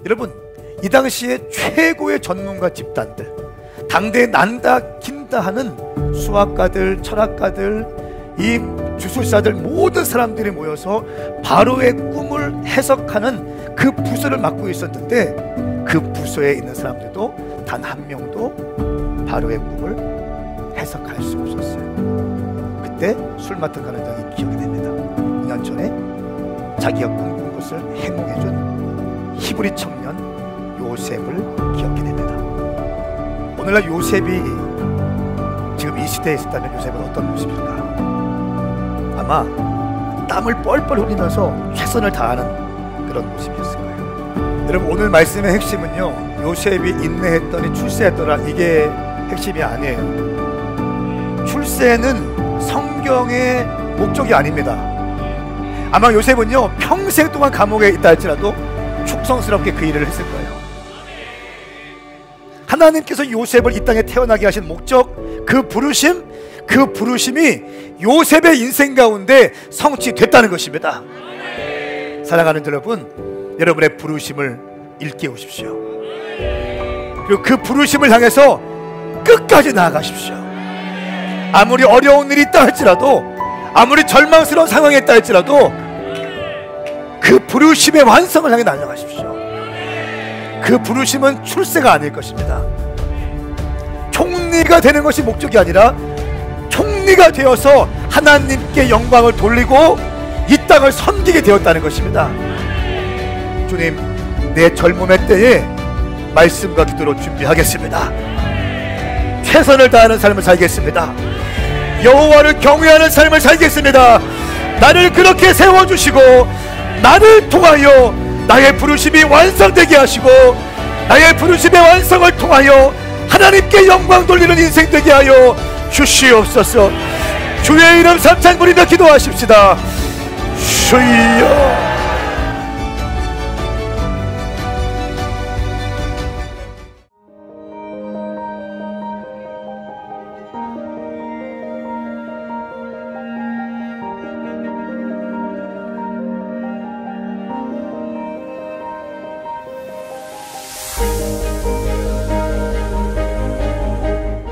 여러분, 이 당시에 최고의 전문가 집단들, 당대에 난다 긴다 하는 수학가들, 철학가들, 이 주술사들, 모든 사람들이 모여서 바로의 꿈을 해석하는 그 부서를 맡고 있었는데, 그 부서에 있는 사람들도 단 한 명도 바로의 꿈을 해석할 수 없었어요. 그때 술 맡은 가는장이 기억이 됩니다. 2년 전에 자기가 꿈꾼 것을 해몽해준 히브리 청년 요셉을 기억하게 됩니다. 오늘날 요셉이 지금 이 시대에 있었다면 요셉은 어떤 모습일까? 아마 땀을 뻘뻘 흘리면서 최선을 다하는 그런 모습이었을 거예요. 여러분, 오늘 말씀의 핵심은요, 요셉이 인내했더니 출세했더라, 이게 핵심이 아니에요. 출세는 성경의 목적이 아닙니다. 아마 요셉은요, 평생 동안 감옥에 있다 할지라도 충성스럽게 그 일을 했을 거예요. 하나님께서 요셉을 이 땅에 태어나게 하신 목적, 그 부르심이 요셉의 인생 가운데 성취됐다는 것입니다. 사랑하는 여러분, 여러분의 부르심을 일깨우십시오. 그리고 그 부르심을 향해서 끝까지 나아가십시오. 아무리 어려운 일이 있다 할지라도, 아무리 절망스러운 상황이 있다 할지라도 그 부르심의 완성을 향해 달려가십시오. 그 부르심은 출세가 아닐 것입니다. 총리가 되는 것이 목적이 아니라 총리가 되어서 하나님께 영광을 돌리고 이 땅을 섬기게 되었다는 것입니다. 주님, 내 젊음의 때에 말씀과 기도로 준비하겠습니다. 최선을 다하는 삶을 살겠습니다. 여호와를 경외하는 삶을 살겠습니다. 나를 그렇게 세워주시고 나를 통하여 나의 부르심이 완성되게 하시고 나의 부르심의 완성을 통하여 하나님께 영광 돌리는 인생 되게 하여 주시옵소서. 주의 이름 삼창 부리며 기도하십시다. 주여.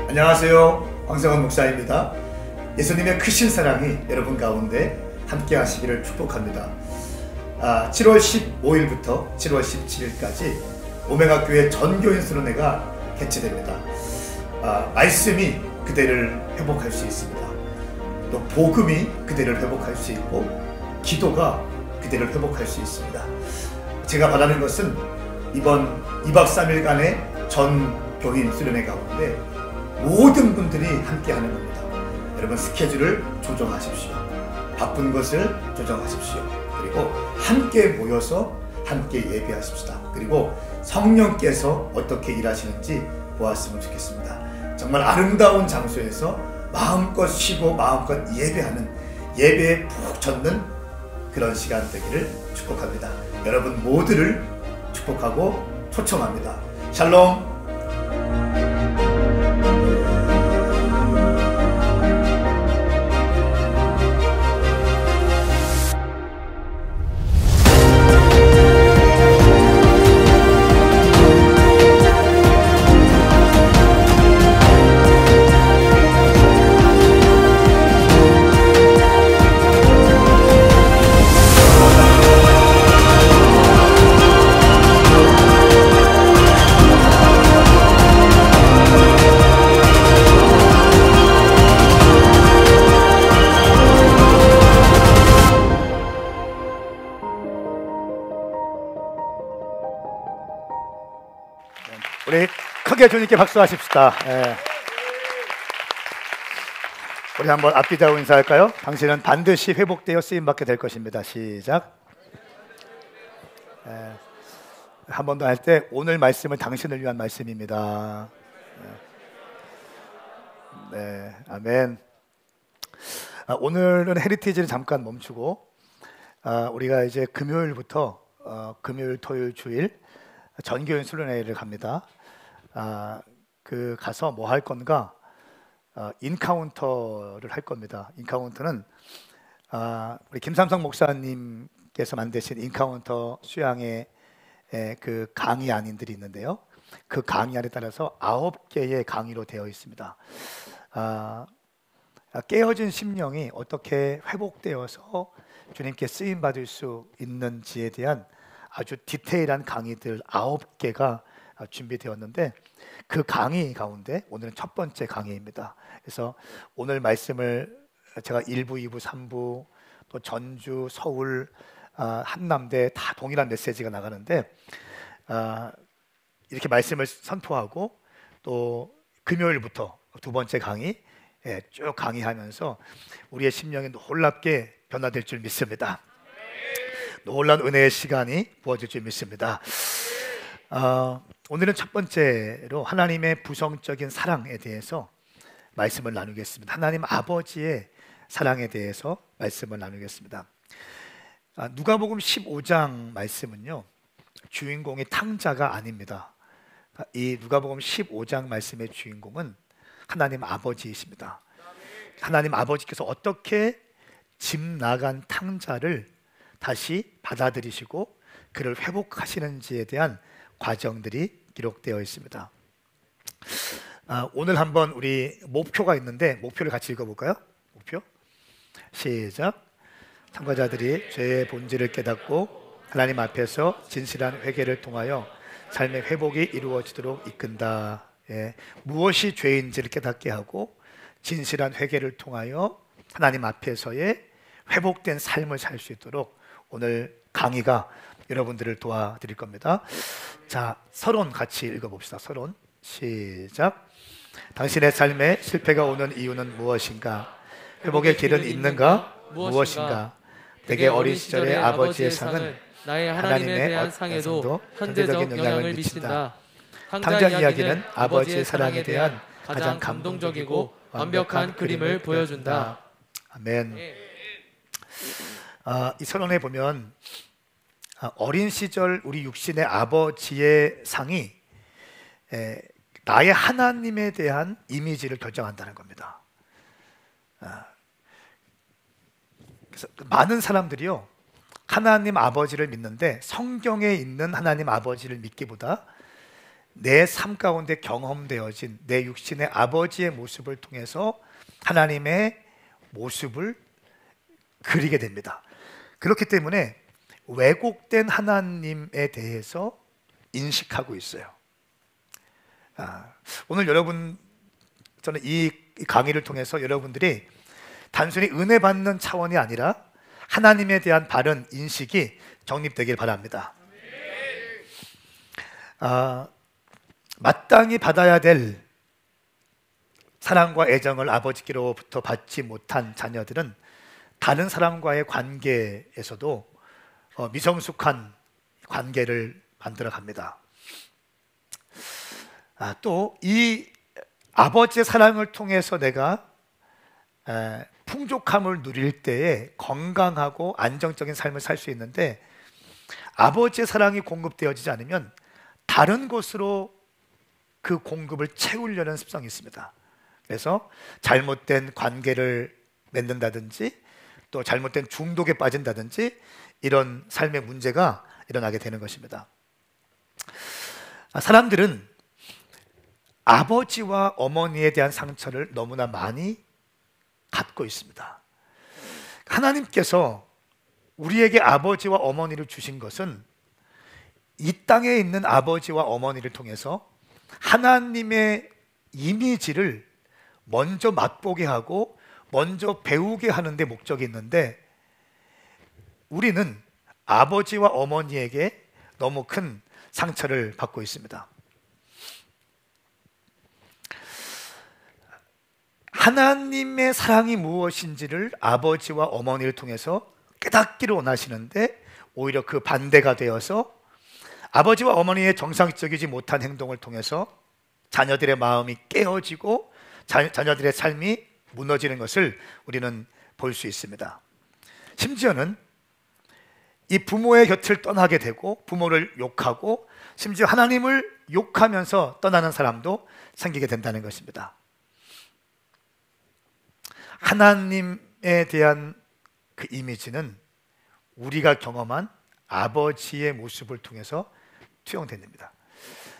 안녕하세요, 황성원 목사입니다. 예수님의 크신 사랑이 여러분 가운데 함께 하시기를 축복합니다. 7월 15일부터 7월 17일까지 오메가교회 전교인 수련회가 개최됩니다. 말씀이 그대를 회복할 수 있습니다. 또 복음이 그대를 회복할 수 있고 기도가 그대를 회복할 수 있습니다. 제가 바라는 것은 이번 2박 3일간의 전교인 수련회 가운데 모든 분들이 함께 하는 겁니다. 여러분, 스케줄을 조정하십시오. 바쁜 것을 조정하십시오. 그리고 함께 모여서 함께 예배하십시다. 그리고 성령께서 어떻게 일하시는지 보았으면 좋겠습니다. 정말 아름다운 장소에서 마음껏 쉬고 마음껏 예배하는, 예배에 푹 젖는 그런 시간 되기를 축복합니다. 여러분 모두를 축복하고 초청합니다. 샬롬. 우리 크게 주님께 박수하십시다. 예. 우리 한번 앞뒤자고 인사할까요? 당신은 반드시 회복되어 쓰임받게 될 것입니다. 시작. 예. 한 번 더 할 때, 오늘 말씀은 당신을 위한 말씀입니다. 예. 네, 아멘. 오늘은 헤리티지를 잠깐 멈추고 우리가 이제 금요일부터 금요일, 토요일, 주일 전교인 수련회를 갑니다. 가서 뭐 할 건가? 인카운터를 할 겁니다. 인카운터는 우리 김삼성 목사님께서 만드신 인카운터 수양의 그 강의 안인들이 있는데요. 그 강의 안에 따라서 9개의 강의로 되어 있습니다. 깨어진 심령이 어떻게 회복되어서 주님께 쓰임 받을 수 있는지에 대한 아주 디테일한 강의들 9개가 준비되었는데, 그 강의 가운데 오늘은 첫 번째 강의입니다. 그래서 오늘 말씀을 제가 1부, 2부, 3부 또 전주, 서울, 한남대 다 동일한 메시지가 나가는데, 이렇게 말씀을 선포하고 또 금요일부터 두 번째 강의 쭉 강의하면서 우리의 심령이 놀랍게 변화될 줄 믿습니다. 놀라운 은혜의 시간이 부어질 줄 믿습니다. 오늘은 첫 번째로 하나님의 부성적인 사랑에 대해서 말씀을 나누겠습니다. 하나님 아버지의 사랑에 대해서 말씀을 나누겠습니다. 누가복음 15장 말씀은요, 주인공이 탕자가 아닙니다. 이 누가복음 15장 말씀의 주인공은 하나님 아버지이십니다. 하나님 아버지께서 어떻게 집 나간 탕자를 다시 받아들이시고 그를 회복하시는지에 대한 과정들이 기록되어 있습니다. 오늘 한번 우리 목표가 있는데 목표를 같이 읽어볼까요? 목표 시작. 참가자들이 죄의 본질을 깨닫고 하나님 앞에서 진실한 회개를 통하여 삶의 회복이 이루어지도록 이끈다. 무엇이 죄인지를 깨닫게 하고 진실한 회개를 통하여 하나님 앞에서의 회복된 삶을 살 수 있도록 오늘 강의가 여러분들을 도와드릴 겁니다. 자, 서론 같이 읽어봅시다. 서론 시작. 당신의 삶에 실패가 오는 이유는 무엇인가? 회복의 길은 있는가? 무엇인가? 내게 어린 시절의 아버지의 상은 나의 하나님에 대한 상에도 현재적 영향을 미친다. 탕자 이야기는 아버지의 사랑에 대한 가장 감동적이고 완벽한 그림을 보여준다. 아멘. 이 서론에 보면 어린 시절 우리 육신의 아버지의 상이 나의 하나님에 대한 이미지를 결정한다는 겁니다. 그래서 많은 사람들이요, 하나님 아버지를 믿는데 성경에 있는 하나님 아버지를 믿기보다 내 삶 가운데 경험되어진 내 육신의 아버지의 모습을 통해서 하나님의 모습을 그리게 됩니다. 그렇기 때문에 왜곡된 하나님에 대해서 인식하고 있어요. 오늘 여러분, 저는 이 강의를 통해서 여러분들이 단순히 은혜 받는 차원이 아니라 하나님에 대한 바른 인식이 정립되길 바랍니다. 마땅히 받아야 될 사랑과 애정을 아버지께로부터 받지 못한 자녀들은 다른 사람과의 관계에서도 미성숙한 관계를 만들어 갑니다. 또 이 아버지의 사랑을 통해서 내가 풍족함을 누릴 때에 건강하고 안정적인 삶을 살 수 있는데, 아버지의 사랑이 공급되어지지 않으면 다른 곳으로 그 공급을 채우려는 습성이 있습니다. 그래서 잘못된 관계를 맺는다든지 또 잘못된 중독에 빠진다든지 이런 삶의 문제가 일어나게 되는 것입니다. 사람들은 아버지와 어머니에 대한 상처를 너무나 많이 갖고 있습니다. 하나님께서 우리에게 아버지와 어머니를 주신 것은 이 땅에 있는 아버지와 어머니를 통해서 하나님의 이미지를 먼저 맛보게 하고 먼저 배우게 하는 데 목적이 있는데, 우리는 아버지와 어머니에게 너무 큰 상처를 받고 있습니다. 하나님의 사랑이 무엇인지를 아버지와 어머니를 통해서 깨닫기를 원하시는데, 오히려 그 반대가 되어서 아버지와 어머니의 정상적이지 못한 행동을 통해서 자녀들의 마음이 깨어지고 자녀들의 삶이 무너지는 것을 우리는 볼 수 있습니다. 심지어는 이 부모의 곁을 떠나게 되고 부모를 욕하고 심지어 하나님을 욕하면서 떠나는 사람도 생기게 된다는 것입니다. 하나님에 대한 그 이미지는 우리가 경험한 아버지의 모습을 통해서 투영됩니다.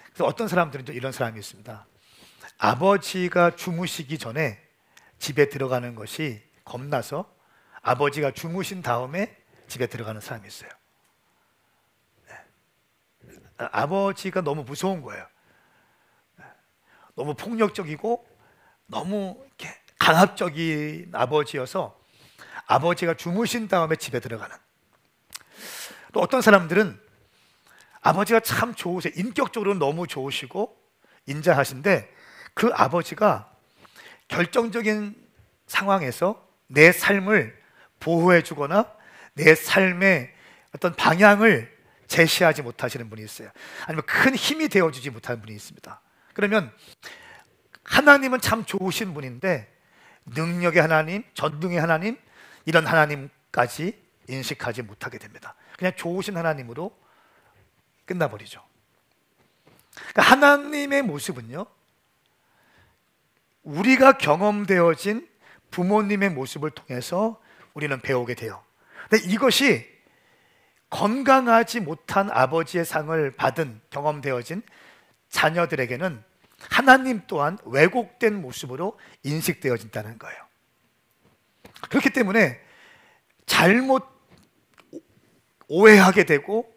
그래서 어떤 사람들은 이런 사람이 있습니다. 아버지가 주무시기 전에 집에 들어가는 것이 겁나서 아버지가 주무신 다음에 집에 들어가는 사람이 있어요. 아버지가 너무 무서운 거예요. 너무 폭력적이고 너무 이렇게 강압적인 아버지여서 아버지가 주무신 다음에 집에 들어가는. 또 어떤 사람들은 아버지가 참 좋으세요. 인격적으로 너무 좋으시고 인자하신데 그 아버지가 결정적인 상황에서 내 삶을 보호해 주거나 내 삶의 어떤 방향을 제시하지 못하시는 분이 있어요. 아니면 큰 힘이 되어주지 못하는 분이 있습니다. 그러면 하나님은 참 좋으신 분인데 능력의 하나님, 전능의 하나님, 이런 하나님까지 인식하지 못하게 됩니다. 그냥 좋으신 하나님으로 끝나버리죠. 그러니까 하나님의 모습은요, 우리가 경험되어진 부모님의 모습을 통해서 우리는 배우게 돼요. 근데 이것이 건강하지 못한 아버지의 상을 받은 경험되어진 자녀들에게는 하나님 또한 왜곡된 모습으로 인식되어진다는 거예요. 그렇기 때문에 잘못 오해하게 되고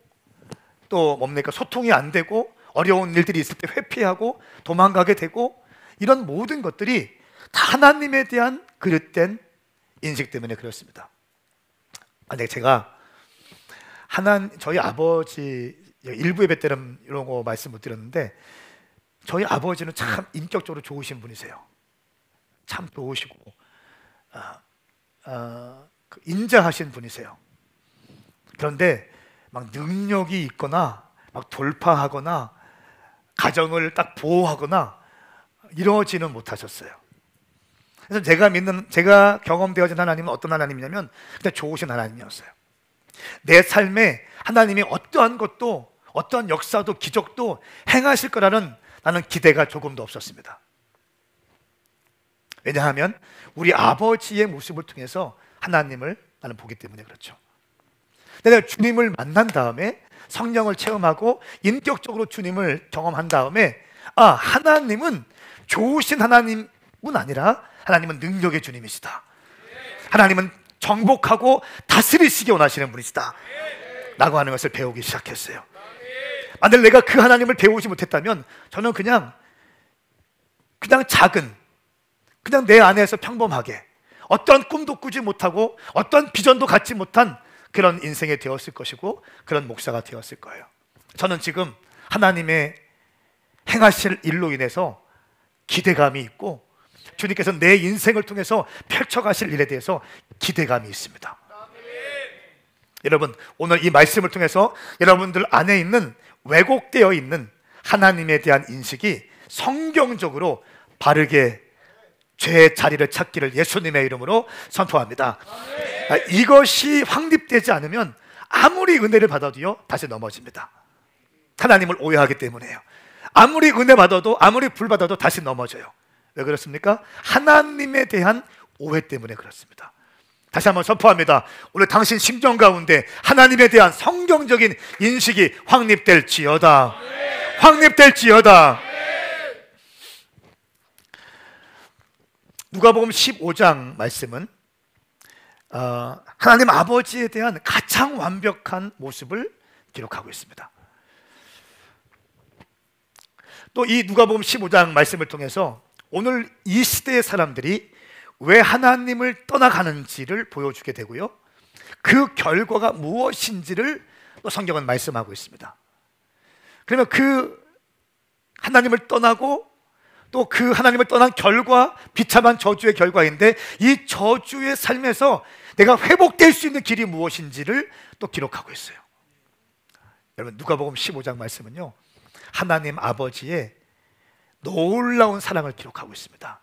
또 뭡니까? 소통이 안 되고 어려운 일들이 있을 때 회피하고 도망가게 되고 이런 모든 것들이 다 하나님에 대한 그릇된 인식 때문에 그렇습니다. 제가 저희 아버지 일부 예배 때는 이런 거 말씀 못 드렸는데 저희 아버지는 참 인격적으로 좋으신 분이세요. 참 좋으시고 인자하신 분이세요. 그런데 막 능력이 있거나 막 돌파하거나 가정을 딱 보호하거나 이러지는 못하셨어요. 그래서 제가 경험되어진 하나님은 어떤 하나님이냐면 그냥 좋으신 하나님이었어요. 내 삶에 하나님이 어떠한 것도 어떠한 역사도 기적도 행하실 거라는 나는 기대가 조금도 없었습니다. 왜냐하면 우리 아버지의 모습을 통해서 하나님을 나는 보기 때문에 그렇죠. 내가 주님을 만난 다음에 성령을 체험하고 인격적으로 주님을 경험한 다음에 하나님은 좋으신 하나님은 아니라 하나님은 능력의 주님이시다. 하나님은 정복하고 다스리시기 원하시는 분이시다 라고 하는 것을 배우기 시작했어요. 만약 내가 그 하나님을 배우지 못했다면 저는 그냥 작은 그냥 내 안에서 평범하게 어떤 꿈도 꾸지 못하고 어떤 비전도 갖지 못한 그런 인생이 되었을 것이고 그런 목사가 되었을 거예요. 저는 지금 하나님의 행하실 일로 인해서 기대감이 있고 주님께서 내 인생을 통해서 펼쳐가실 일에 대해서 기대감이 있습니다. 여러분, 오늘 이 말씀을 통해서 여러분들 안에 있는 왜곡되어 있는 하나님에 대한 인식이 성경적으로 바르게 죄의 자리를 찾기를 예수님의 이름으로 선포합니다. 이것이 확립되지 않으면 아무리 은혜를 받아도요 다시 넘어집니다. 하나님을 오해하기 때문에요. 아무리 은혜 받아도 아무리 불 받아도 다시 넘어져요. 왜 그렇습니까? 하나님에 대한 오해 때문에 그렇습니다. 다시 한번 선포합니다. 오늘 당신 심정 가운데 하나님에 대한 성경적인 인식이 확립될지어다. 확립될지어다. 누가복음 15장 말씀은 하나님 아버지에 대한 가장 완벽한 모습을 기록하고 있습니다. 또 이 누가복음 15장 말씀을 통해서 오늘 이 시대의 사람들이 왜 하나님을 떠나가는지를 보여주게 되고요, 그 결과가 무엇인지를 또 성경은 말씀하고 있습니다. 그러면 그 하나님을 떠나고 또 그 하나님을 떠난 결과, 비참한 저주의 결과인데 이 저주의 삶에서 내가 회복될 수 있는 길이 무엇인지를 또 기록하고 있어요. 여러분, 누가복음 15장 말씀은요 하나님 아버지의 놀라운 사랑을 기록하고 있습니다.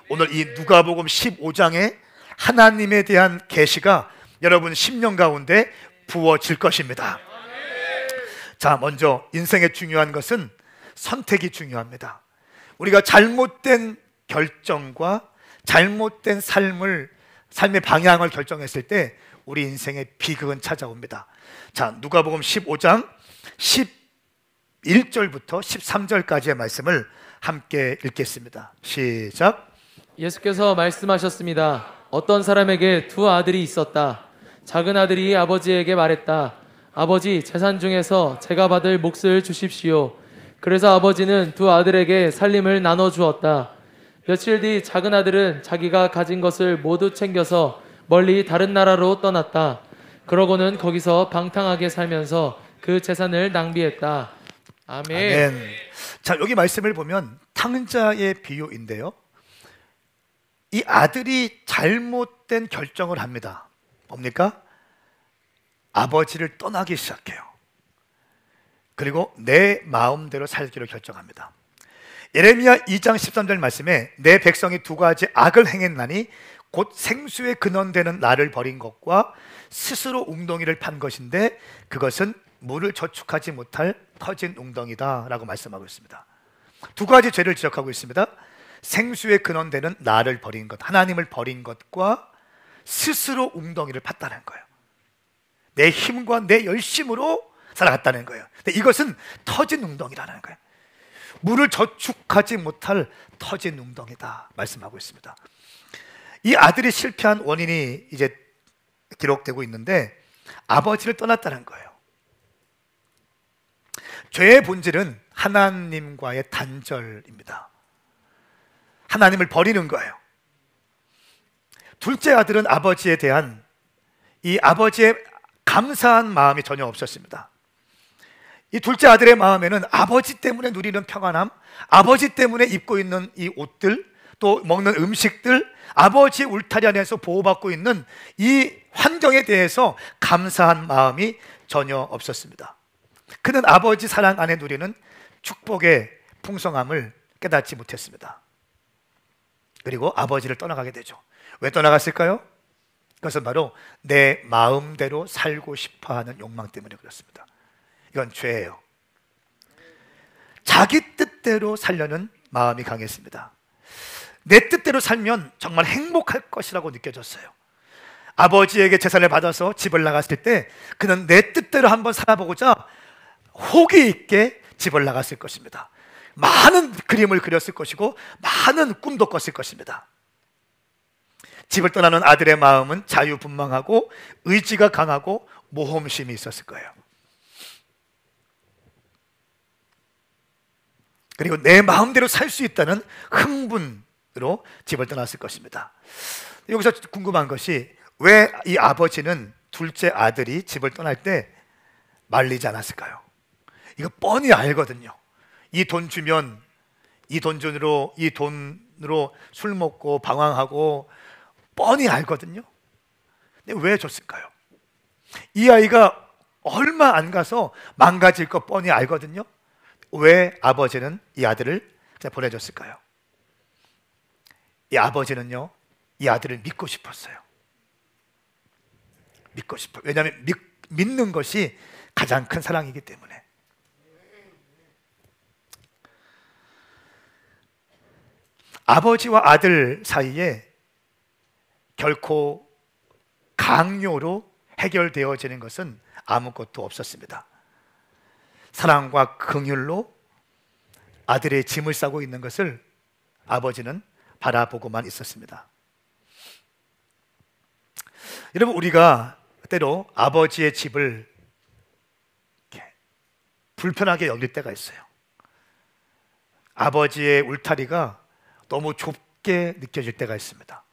오늘 이 누가복음 15장에 하나님에 대한 계시가 여러분 심령 가운데 부어질 것입니다. 자, 먼저 인생의 중요한 것은 선택이 중요합니다. 우리가 잘못된 결정과 잘못된 삶의 방향을 결정했을 때 우리 인생의 비극은 찾아옵니다. 자, 누가복음 15장 1절부터 13절까지의 말씀을 함께 읽겠습니다. 시작. 예수께서 말씀하셨습니다. 어떤 사람에게 두 아들이 있었다. 작은 아들이 아버지에게 말했다. 아버지, 재산 중에서 제가 받을 몫을 주십시오. 그래서 아버지는 두 아들에게 살림을 나눠 주었다. 며칠 뒤 작은 아들은 자기가 가진 것을 모두 챙겨서 멀리 다른 나라로 떠났다. 그러고는 거기서 방탕하게 살면서 그 재산을 낭비했다. 아멘. 아멘. 자, 여기 말씀을 보면 탕자의 비유인데요, 이 아들이 잘못된 결정을 합니다. 뭡니까? 아버지를 떠나기 시작해요. 그리고 내 마음대로 살기로 결정합니다. 예레미야 2장 13절 말씀에 내 백성이 두 가지 악을 행했나니 곧 생수의 근원되는 나를 버린 것과 스스로 웅덩이를 판 것인데 그것은 물을 저축하지 못할 터진 웅덩이다 라고 말씀하고 있습니다. 두 가지 죄를 지적하고 있습니다. 생수의 근원되는 나를 버린 것, 하나님을 버린 것과 스스로 웅덩이를 팠다는 거예요. 내 힘과 내 열심으로 살아갔다는 거예요. 근데 이것은 터진 웅덩이라는 거예요. 물을 저축하지 못할 터진 웅덩이다 말씀하고 있습니다. 이 아들이 실패한 원인이 이제 기록되고 있는데 아버지를 떠났다는 거예요. 죄의 본질은 하나님과의 단절입니다. 하나님을 버리는 거예요. 둘째 아들은 아버지에 대한 이 아버지의 감사한 마음이 전혀 없었습니다. 이 둘째 아들의 마음에는 아버지 때문에 누리는 평안함, 아버지 때문에 입고 있는 이 옷들, 또 먹는 음식들, 아버지의 울타리 안에서 보호받고 있는 이 환경에 대해서 감사한 마음이 전혀 없었습니다. 그는 아버지 사랑 안에 누리는 축복의 풍성함을 깨닫지 못했습니다. 그리고 아버지를 떠나가게 되죠. 왜 떠나갔을까요? 그것은 바로 내 마음대로 살고 싶어하는 욕망 때문에 그렇습니다. 이건 죄예요. 자기 뜻대로 살려는 마음이 강했습니다. 내 뜻대로 살면 정말 행복할 것이라고 느껴졌어요. 아버지에게 재산을 받아서 집을 나갔을 때 그는 내 뜻대로 한번 살아보고자 호기 있게 집을 나갔을 것입니다. 많은 그림을 그렸을 것이고 많은 꿈도 꿨을 것입니다. 집을 떠나는 아들의 마음은 자유분방하고 의지가 강하고 모험심이 있었을 거예요. 그리고 내 마음대로 살 수 있다는 흥분으로 집을 떠났을 것입니다. 여기서 궁금한 것이 왜 이 아버지는 둘째 아들이 집을 떠날 때 말리지 않았을까요? 이거 뻔히 알거든요. 이 돈 주면 이 돈으로 술 먹고 방황하고 뻔히 알거든요. 근데 왜 줬을까요? 이 아이가 얼마 안 가서 망가질 거 뻔히 알거든요. 왜 아버지는 이 아들을 그냥 보내줬을까요? 이 아버지는요, 이 아들을 믿고 싶었어요. 믿고 싶어요. 왜냐하면 믿는 것이 가장 큰 사랑이기 때문에. 아버지와 아들 사이에 결코 강요로 해결되어지는 것은 아무것도 없었습니다. 사랑과 긍휼로 아들의 짐을 싸고 있는 것을 아버지는 바라보고만 있었습니다. 여러분, 우리가 때로 아버지의 집을 불편하게 여길 때가 있어요. 아버지의 울타리가 너무 좁게 느껴질 때가 있습니다.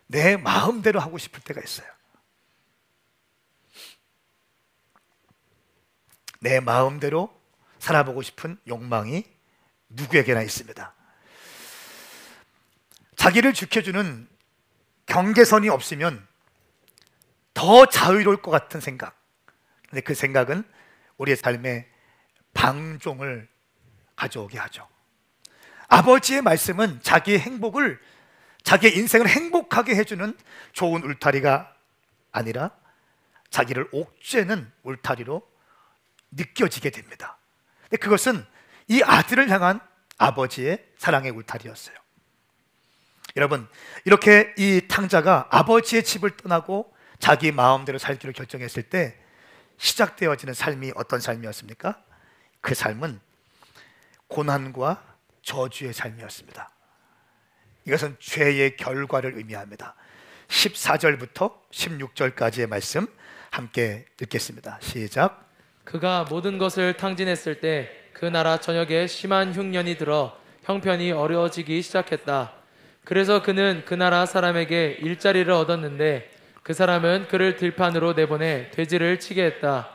내 마음대로 하고 싶을 때가 있어요. 내 마음대로 살아보고 싶은 욕망이 누구에게나 있습니다. 자기를 지켜주는 경계선이 없으면 더 자유로울 것 같은 생각, 근데 그 생각은 우리의 삶에 방종을 가져오게 하죠. 아버지의 말씀은 자기의 행복을, 자기의 인생을 행복하게 해주는 좋은 울타리가 아니라 자기를 옥죄는 울타리로 느껴지게 됩니다. 근데 그것은 이 아들을 향한 아버지의 사랑의 울타리였어요. 여러분, 이렇게 이 탕자가 아버지의 집을 떠나고 자기 마음대로 살기로 결정했을 때 시작되어지는 삶이 어떤 삶이었습니까? 그 삶은 고난과 저주의 삶이었습니다. 이것은 죄의 결과를 의미합니다. 14절부터 16절까지의 말씀 함께 읽겠습니다. 시작. 그가 모든 것을 탕진했을 때 그 나라 전역에 심한 흉년이 들어 형편이 어려워지기 시작했다. 그래서 그는 그 나라 사람에게 일자리를 얻었는데 그 사람은 그를 들판으로 내보내 돼지를 치게 했다.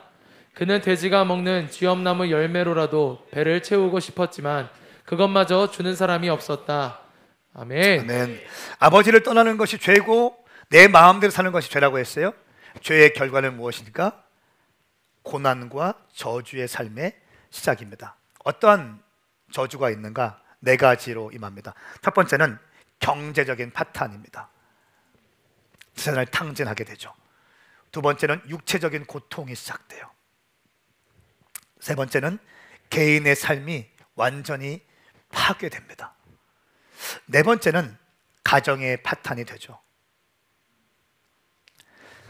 그는 돼지가 먹는 쥐엄나무 열매로라도 배를 채우고 싶었지만 그것마저 주는 사람이 없었다. 아멘. 아멘. 아버지를 떠나는 것이 죄고 내 마음대로 사는 것이 죄라고 했어요. 죄의 결과는 무엇입니까? 고난과 저주의 삶의 시작입니다. 어떠한 저주가 있는가? 네 가지로 임합니다. 첫 번째는 경제적인 파탄입니다. 세상을 탕진하게 되죠. 두 번째는 육체적인 고통이 시작돼요. 세 번째는 개인의 삶이 완전히 파괴됩니다. 네 번째는 가정의 파탄이 되죠.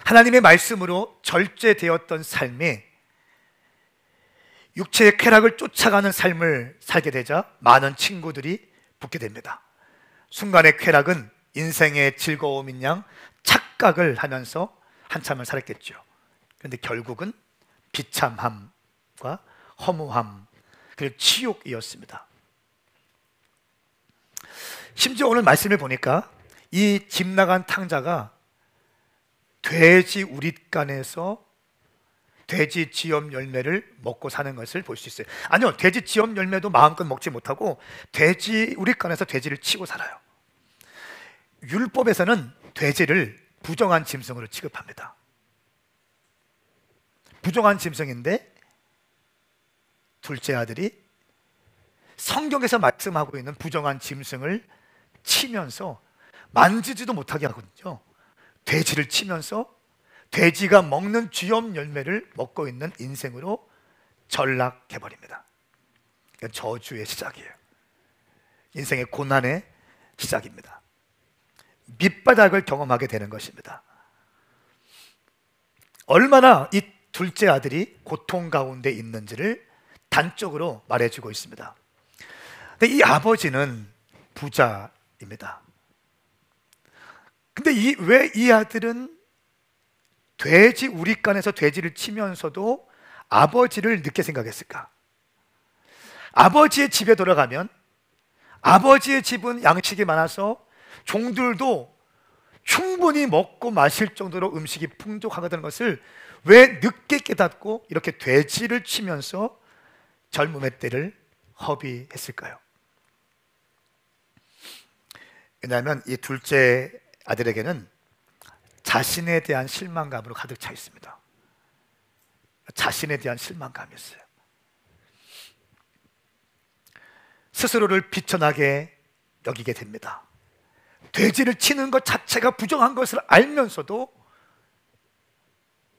하나님의 말씀으로 절제되었던 삶이 육체의 쾌락을 쫓아가는 삶을 살게 되자 많은 친구들이 붙게 됩니다. 순간의 쾌락은 인생의 즐거움인 양 착각을 하면서 한참을 살았겠죠. 그런데 결국은 비참함과 허무함 그리고 치욕이었습니다. 심지어 오늘 말씀을 보니까 이 집 나간 탕자가 돼지 우릿간에서 돼지 지엄 열매를 먹고 사는 것을 볼 수 있어요. 아니요, 돼지 지엄 열매도 마음껏 먹지 못하고 돼지 우릿간에서 돼지를 치고 살아요. 율법에서는 돼지를 부정한 짐승으로 취급합니다. 부정한 짐승인데 둘째 아들이 성경에서 말씀하고 있는 부정한 짐승을 치면서 만지지도 못하게 하거든요. 돼지를 치면서 돼지가 먹는 쥐엄 열매를 먹고 있는 인생으로 전락해버립니다. 저주의 시작이에요. 인생의 고난의 시작입니다. 밑바닥을 경험하게 되는 것입니다. 얼마나 이 둘째 아들이 고통 가운데 있는지를 단적으로 말해주고 있습니다. 근데 이 아버지는 부자입니다. 근데 왜 이 아들은 돼지 우릿간에서 돼지를 치면서도 아버지를 늦게 생각했을까? 아버지의 집에 돌아가면 아버지의 집은 양식이 많아서 종들도 충분히 먹고 마실 정도로 음식이 풍족하다는 것을 왜 늦게 깨닫고 이렇게 돼지를 치면서 젊음의 때를 허비했을까요? 왜냐하면 이 둘째 아들에게는 자신에 대한 실망감으로 가득 차 있습니다. 자신에 대한 실망감이었어요. 스스로를 비천하게 여기게 됩니다. 돼지를 치는 것 자체가 부정한 것을 알면서도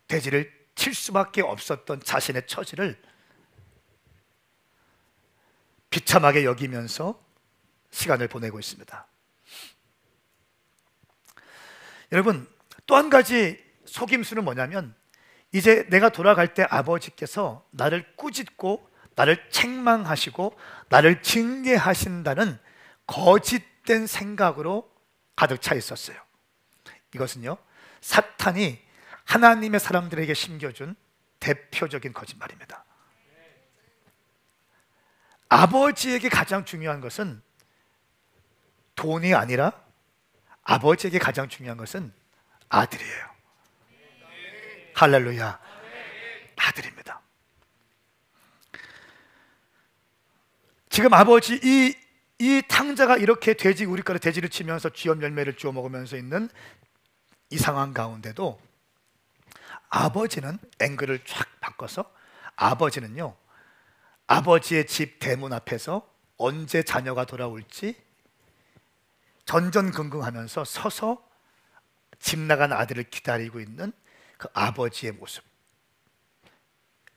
돼지를 칠 수밖에 없었던 자신의 처지를 비참하게 여기면서 시간을 보내고 있습니다. 여러분, 또 한 가지 속임수는 뭐냐면 이제 내가 돌아갈 때 아버지께서 나를 꾸짖고 나를 책망하시고 나를 징계하신다는 거짓된 생각으로 가득 차 있었어요. 이것은요, 사탄이 하나님의 사람들에게 심겨준 대표적인 거짓말입니다. 아버지에게 가장 중요한 것은 돈이 아니라 아버지에게 가장 중요한 것은 아들이에요. 할렐루야. 아들입니다. 지금 아버지 이 탕자가 이렇게 돼지 우릿가에 돼지를 치면서 쥐엄 열매를 주워 먹으면서 있는 이 상황 가운데도 아버지는 앵글을 쫙 바꿔서 아버지는요, 아버지의 집 대문 앞에서 언제 자녀가 돌아올지 전전긍긍하면서 서서 집 나간 아들을 기다리고 있는 그 아버지의 모습.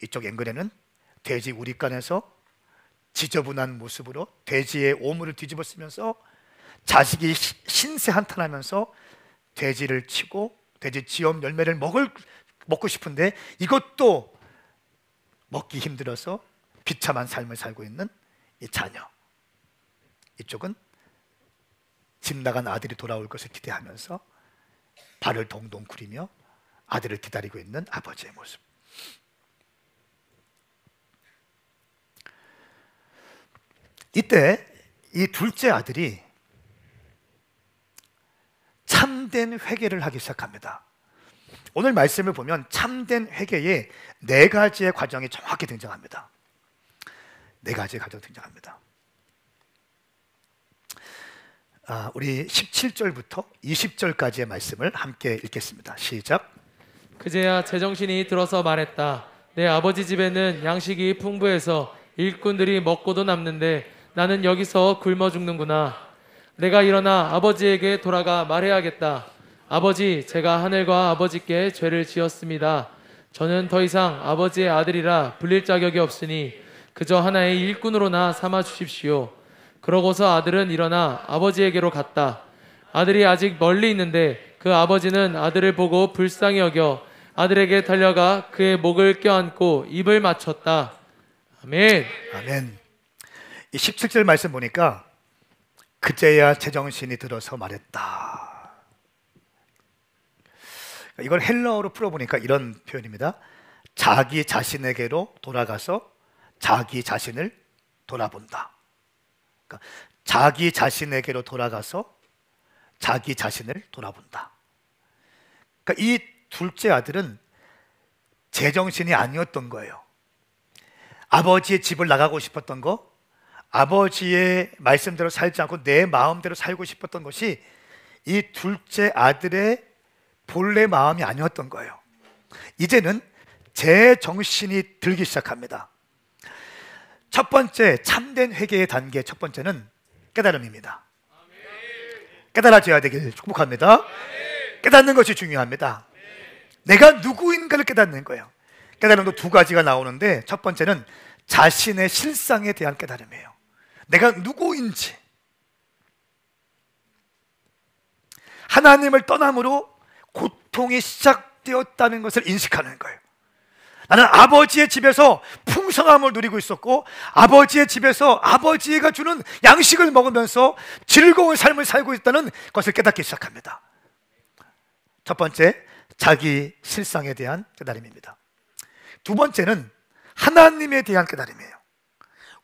이쪽 앵글에는 돼지 우릿간에서 지저분한 모습으로 돼지의 오물을 뒤집어 쓰면서 자식이 신세 한탄하면서 돼지를 치고 돼지 지엄 열매를 먹고 싶은데 이것도 먹기 힘들어서 비참한 삶을 살고 있는 이 자녀. 이쪽은 집 나간 아들이 돌아올 것을 기대하면서 발을 동동 구리며 아들을 기다리고 있는 아버지의 모습. 이때 이 둘째 아들이 참된 회개를 하기 시작합니다. 오늘 말씀을 보면 참된 회개에 네 가지의 과정이 정확히 등장합니다. 네 가지의 과정이 등장합니다. 우리 17절부터 20절까지의 말씀을 함께 읽겠습니다. 시작. 그제야 제정신이 들어서 말했다. 내 아버지 집에는 양식이 풍부해서 일꾼들이 먹고도 남는데 나는 여기서 굶어 죽는구나. 내가 일어나 아버지에게 돌아가 말해야겠다. 아버지, 제가 하늘과 아버지께 죄를 지었습니다. 저는 더 이상 아버지의 아들이라 불릴 자격이 없으니 그저 하나의 일꾼으로나 삼아 주십시오. 그러고서 아들은 일어나 아버지에게로 갔다. 아들이 아직 멀리 있는데 그 아버지는 아들을 보고 불쌍히 여겨 아들에게 달려가 그의 목을 껴안고 입을 맞췄다. 아멘. 아멘. 이 17절 말씀 보니까 그제야 제정신이 들어서 말했다. 이걸 헬라어로 풀어보니까 이런 표현입니다. 자기 자신에게로 돌아가서 자기 자신을 돌아본다. 그러니까 자기 자신에게로 돌아가서 자기 자신을 돌아본다. 그러니까 이 둘째 아들은 제정신이 아니었던 거예요. 아버지의 집을 나가고 싶었던 거, 아버지의 말씀대로 살지 않고 내 마음대로 살고 싶었던 것이 이 둘째 아들의 본래 마음이 아니었던 거예요. 이제는 제정신이 들기 시작합니다. 첫 번째 참된 회개의 단계 첫 번째는 깨달음입니다. 깨달아져야 되길 축복합니다. 깨닫는 것이 중요합니다. 내가 누구인가를 깨닫는 거예요. 깨달음도 두 가지가 나오는데 첫 번째는 자신의 실상에 대한 깨달음이에요. 내가 누구인지, 하나님을 떠남으로 고통이 시작되었다는 것을 인식하는 거예요. 나는 아버지의 집에서 풍성함을 누리고 있었고 아버지의 집에서 아버지가 주는 양식을 먹으면서 즐거운 삶을 살고 있다는 것을 깨닫기 시작합니다. 첫 번째, 자기 실상에 대한 깨달음입니다. 두 번째는 하나님에 대한 깨달음이에요.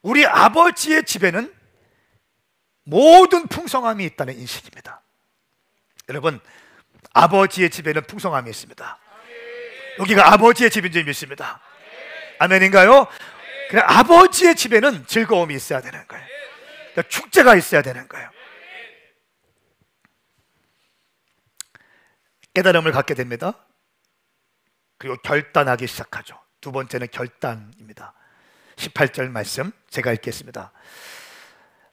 우리 아버지의 집에는 모든 풍성함이 있다는 인식입니다. 여러분, 아버지의 집에는 풍성함이 있습니다. 여기가 아버지의 집인 줄 믿습니다. 아멘인가요? 그래, 아버지의 집에는 즐거움이 있어야 되는 거예요. 그러니까 축제가 있어야 되는 거예요. 깨달음을 갖게 됩니다. 그리고 결단하기 시작하죠. 두 번째는 결단입니다. 18절 말씀 제가 읽겠습니다.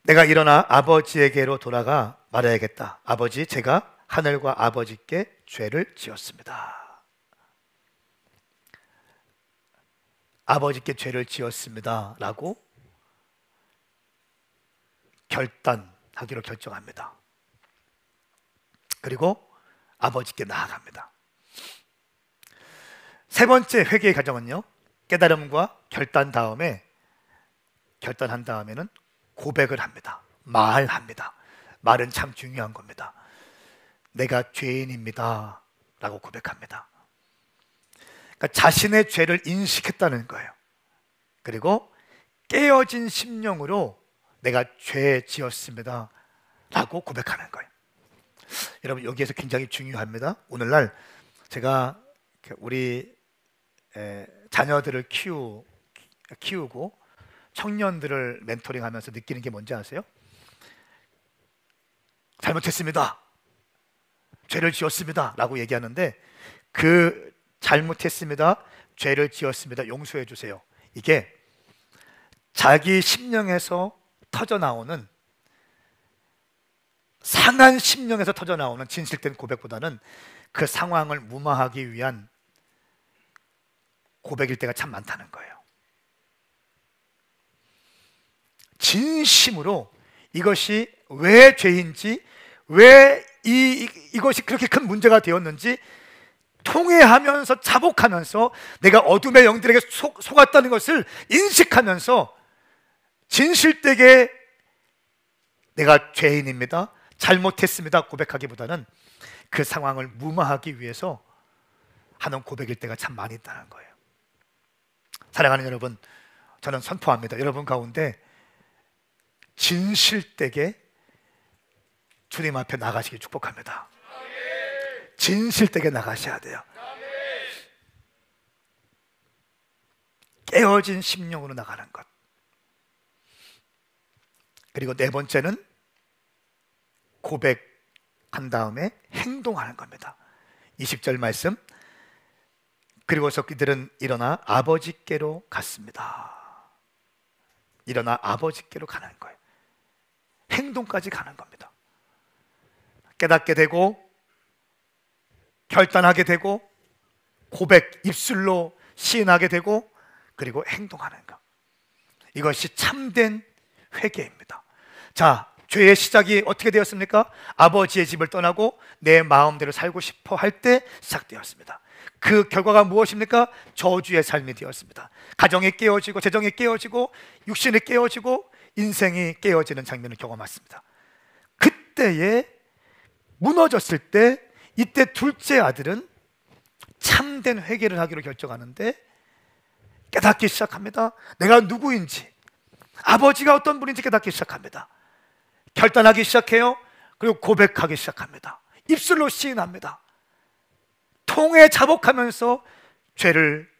내가 일어나 아버지에게로 돌아가 말해야겠다. 아버지, 제가 하늘과 아버지께 죄를 지었습니다. 아버지께 죄를 지었습니다 라고 결단하기로 결정합니다. 그리고 아버지께 나아갑니다. 세 번째 회개의 과정은요, 깨달음과 결단한 다음에는 고백을 합니다. 말합니다. 말은 참 중요한 겁니다. 내가 죄인입니다 라고 고백합니다. 그러니까 자신의 죄를 인식했다는 거예요. 그리고 깨어진 심령으로 내가 죄 지었습니다 라고 고백하는 거예요. 여러분, 여기에서 굉장히 중요합니다. 오늘날 제가 우리 자녀들을 키우고 청년들을 멘토링하면서 느끼는 게 뭔지 아세요? 잘못했습니다, 죄를 지었습니다 라고 얘기하는데 그 잘못했습니다, 죄를 지었습니다, 용서해 주세요, 이게 자기 심령에서 터져나오는, 상한 심령에서 터져나오는 진실된 고백보다는 그 상황을 무마하기 위한 고백일 때가 참 많다는 거예요. 진심으로 이것이 왜 죄인지, 왜 이것이 그렇게 큰 문제가 되었는지 통회하면서 자복하면서 내가 어둠의 영들에게 속았다는 것을 인식하면서 진실되게 내가 죄인입니다, 잘못했습니다 고백하기보다는 그 상황을 무마하기 위해서 하는 고백일 때가 참 많이 있다는 거예요. 사랑하는 여러분, 저는 선포합니다. 여러분 가운데 진실되게 주님 앞에 나가시길 축복합니다. 진실되게 나가셔야 돼요. 깨어진 심령으로 나가는 것. 그리고 네 번째는 고백한 다음에 행동하는 겁니다. 20절 말씀. 그리고서 그들은 일어나 아버지께로 갔습니다. 일어나 아버지께로 가는 거예요. 행동까지 가는 겁니다. 깨닫게 되고 결단하게 되고 고백, 입술로 시인하게 되고 그리고 행동하는 것. 이것이 참된 회개입니다. 자, 죄의 시작이 어떻게 되었습니까? 아버지의 집을 떠나고 내 마음대로 살고 싶어 할 때 시작되었습니다. 그 결과가 무엇입니까? 저주의 삶이 되었습니다. 가정이 깨어지고 재정이 깨어지고 육신이 깨어지고 인생이 깨어지는 장면을 경험했습니다. 그때에 무너졌을 때 이때 둘째 아들은 참된 회개를 하기로 결정하는데 깨닫기 시작합니다. 내가 누구인지, 아버지가 어떤 분인지 깨닫기 시작합니다. 결단하기 시작해요. 그리고 고백하기 시작합니다. 입술로 시인합니다. 통에 자복하면서 죄를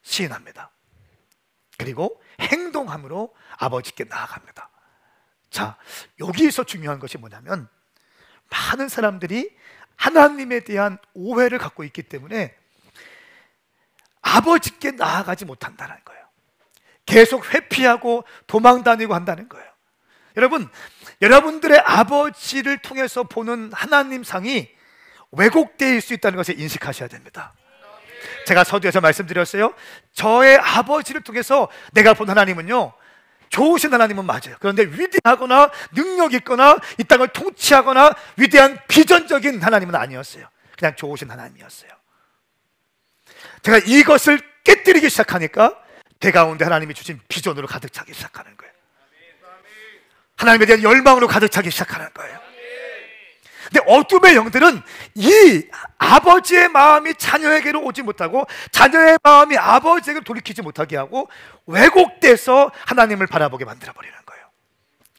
시인합니다. 그리고 행동함으로 아버지께 나아갑니다. 자, 여기서 중요한 것이 뭐냐면 많은 사람들이 하나님에 대한 오해를 갖고 있기 때문에 아버지께 나아가지 못한다는 거예요. 계속 회피하고 도망 다니고 한다는 거예요. 여러분, 여러분들의 아버지를 통해서 보는 하나님 상이 왜곡되어 수 있다는 것을 인식하셔야 됩니다. 제가 서두에서 말씀드렸어요. 저의 아버지를 통해서 내가 본 하나님은요, 좋으신 하나님은 맞아요. 그런데 위대하거나 능력 있거나 이 땅을 통치하거나 위대한 비전적인 하나님은 아니었어요. 그냥 좋으신 하나님이었어요. 제가 이것을 깨뜨리기 시작하니까 제 가운데 하나님이 주신 비전으로 가득 차기 시작하는 거예요. 하나님에 대한 열망으로 가득 차기 시작하는 거예요. 근데 어둠의 영들은 이 아버지의 마음이 자녀에게로 오지 못하고 자녀의 마음이 아버지에게 돌이키지 못하게 하고 왜곡돼서 하나님을 바라보게 만들어버리는 거예요.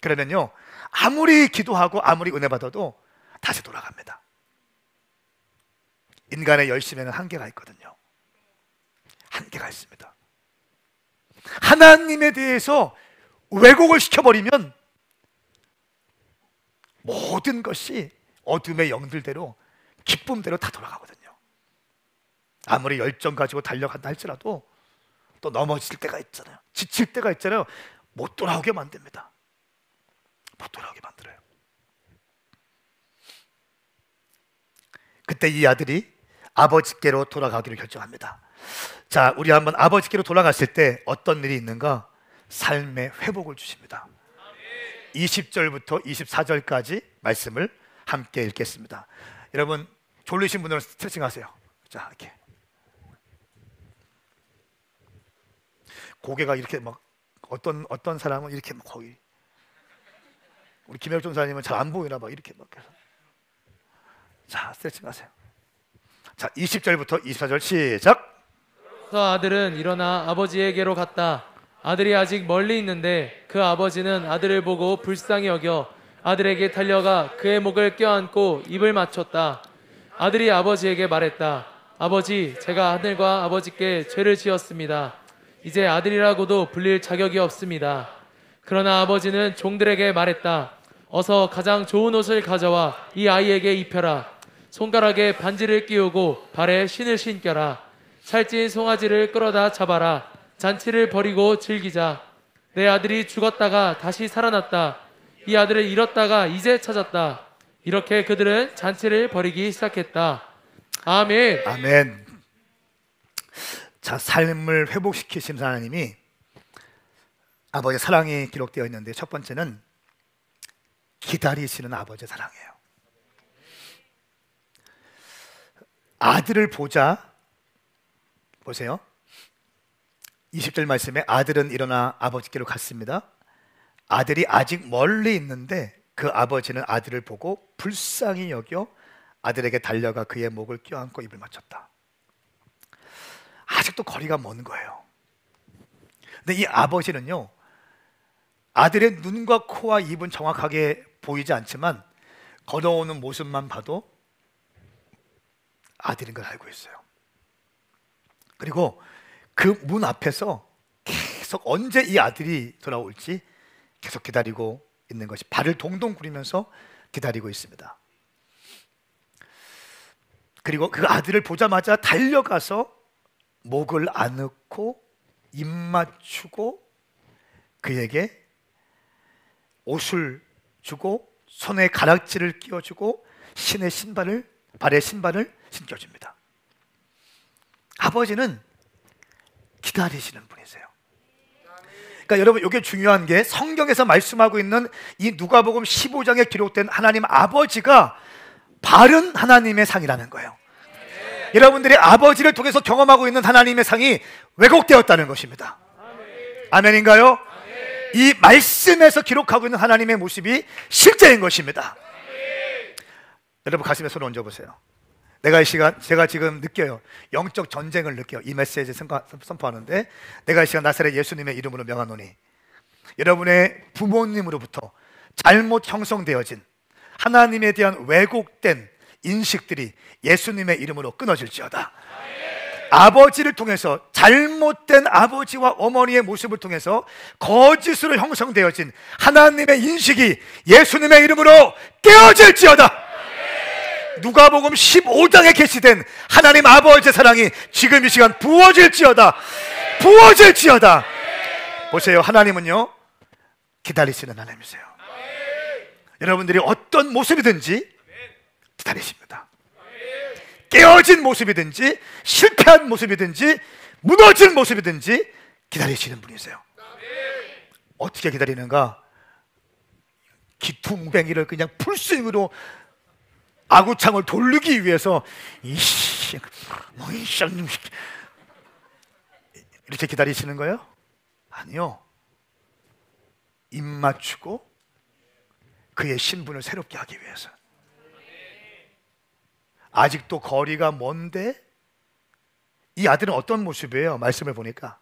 그러면요, 아무리 기도하고 아무리 은혜 받아도 다시 돌아갑니다. 인간의 열심에는 한계가 있거든요. 한계가 있습니다. 하나님에 대해서 왜곡을 시켜버리면 모든 것이 어둠의 영들대로 기쁨대로 다 돌아가거든요. 아무리 열정 가지고 달려간다 할지라도 또 넘어질 때가 있잖아요. 지칠 때가 있잖아요. 못 돌아오게 만듭니다. 못 돌아오게 만들어요. 그때 이 아들이 아버지께로 돌아가기로 결정합니다. 자, 우리 한번 아버지께로 돌아갔을 때 어떤 일이 있는가? 삶의 회복을 주십니다. 20절부터 24절까지 말씀을 함께 읽겠습니다. 여러분, 졸리신 분들은 스트레칭 하세요. 자, 이렇게 고개가 이렇게 막 어떤 사람은 이렇게 막 거의, 우리 김혁 전사님은 잘 안 보이나 봐. 이렇게 막 해서. 자, 스트레칭 하세요. 자, 20절부터 24절 시작. 그래서 아들은 일어나 아버지에게로 갔다. 아들이 아직 멀리 있는데 그 아버지는 아들을 보고 불쌍히 여겨 아들에게 달려가 그의 목을 껴안고 입을 맞췄다. 아들이 아버지에게 말했다. 아버지, 제가 하늘과 아버지께 죄를 지었습니다. 이제 아들이라고도 불릴 자격이 없습니다. 그러나 아버지는 종들에게 말했다. 어서 가장 좋은 옷을 가져와 이 아이에게 입혀라. 손가락에 반지를 끼우고 발에 신을 신겨라. 살찐 송아지를 끌어다 잡아라. 잔치를 벌이고 즐기자. 내 아들이 죽었다가 다시 살아났다. 이 아들을 잃었다가 이제 찾았다. 이렇게 그들은 잔치를 벌이기 시작했다. 아멘. 아멘. 자, 삶을 회복시키시는 하나님이 아버지의 사랑이 기록되어 있는데 첫 번째는 기다리시는 아버지의 사랑이에요. 아들을 보자, 보세요. 20절 말씀에 아들은 일어나 아버지께로 갔습니다. 아들이 아직 멀리 있는데 그 아버지는 아들을 보고 불쌍히 여겨 아들에게 달려가 그의 목을 껴안고 입을 맞췄다. 아직도 거리가 먼 거예요. 근데 이 아버지는요, 아들의 눈과 코와 입은 정확하게 보이지 않지만 걸어오는 모습만 봐도 아들인 걸 알고 있어요. 그리고 그 문 앞에서 계속 언제 이 아들이 돌아올지 계속 기다리고 있는 것이, 발을 동동 구리면서 기다리고 있습니다. 그리고 그 아들을 보자마자 달려가서 목을 안고 입 맞추고 그에게 옷을 주고 손에 가락지를 끼워주고 발에 신발을 신겨줍니다. 아버지는 기다리시는 분이세요. 그러니까 여러분, 이게 중요한 게 성경에서 말씀하고 있는 이 누가복음 15장에 기록된 하나님 아버지가 바른 하나님의 상이라는 거예요. 여러분들이 아버지를 통해서 경험하고 있는 하나님의 상이 왜곡되었다는 것입니다. 아멘인가요? 이 말씀에서 기록하고 있는 하나님의 모습이 실제인 것입니다. 여러분 가슴에 손을 얹어보세요. 내가 이 시간, 제가 지금 느껴요. 영적 전쟁을 느껴요. 이 메시지 선포하는데, 내가 이 시간 나사렛 예수님의 이름으로 명하노니 여러분의 부모님으로부터 잘못 형성되어진 하나님에 대한 왜곡된 인식들이 예수님의 이름으로 끊어질지어다. 아버지를 통해서, 잘못된 아버지와 어머니의 모습을 통해서 거짓으로 형성되어진 하나님의 인식이 예수님의 이름으로 깨어질지어다. 누가복음 15장에 계시된 하나님 아버지의 사랑이 지금 이 시간 부어질지어다. 부어질지어다. 보세요, 하나님은요 기다리시는 하나님이세요. 여러분들이 어떤 모습이든지 기다리십니다. 깨어진 모습이든지 실패한 모습이든지 무너진 모습이든지 기다리시는 분이세요. 어떻게 기다리는가? 기퉁뱅이를 그냥 풀스윙으로 아구창을 돌리기 위해서 이렇게 기다리시는 거예요? 아니요. 입 맞추고 그의 신분을 새롭게 하기 위해서. 아직도 거리가 먼데 이 아들은 어떤 모습이에요? 말씀을 보니까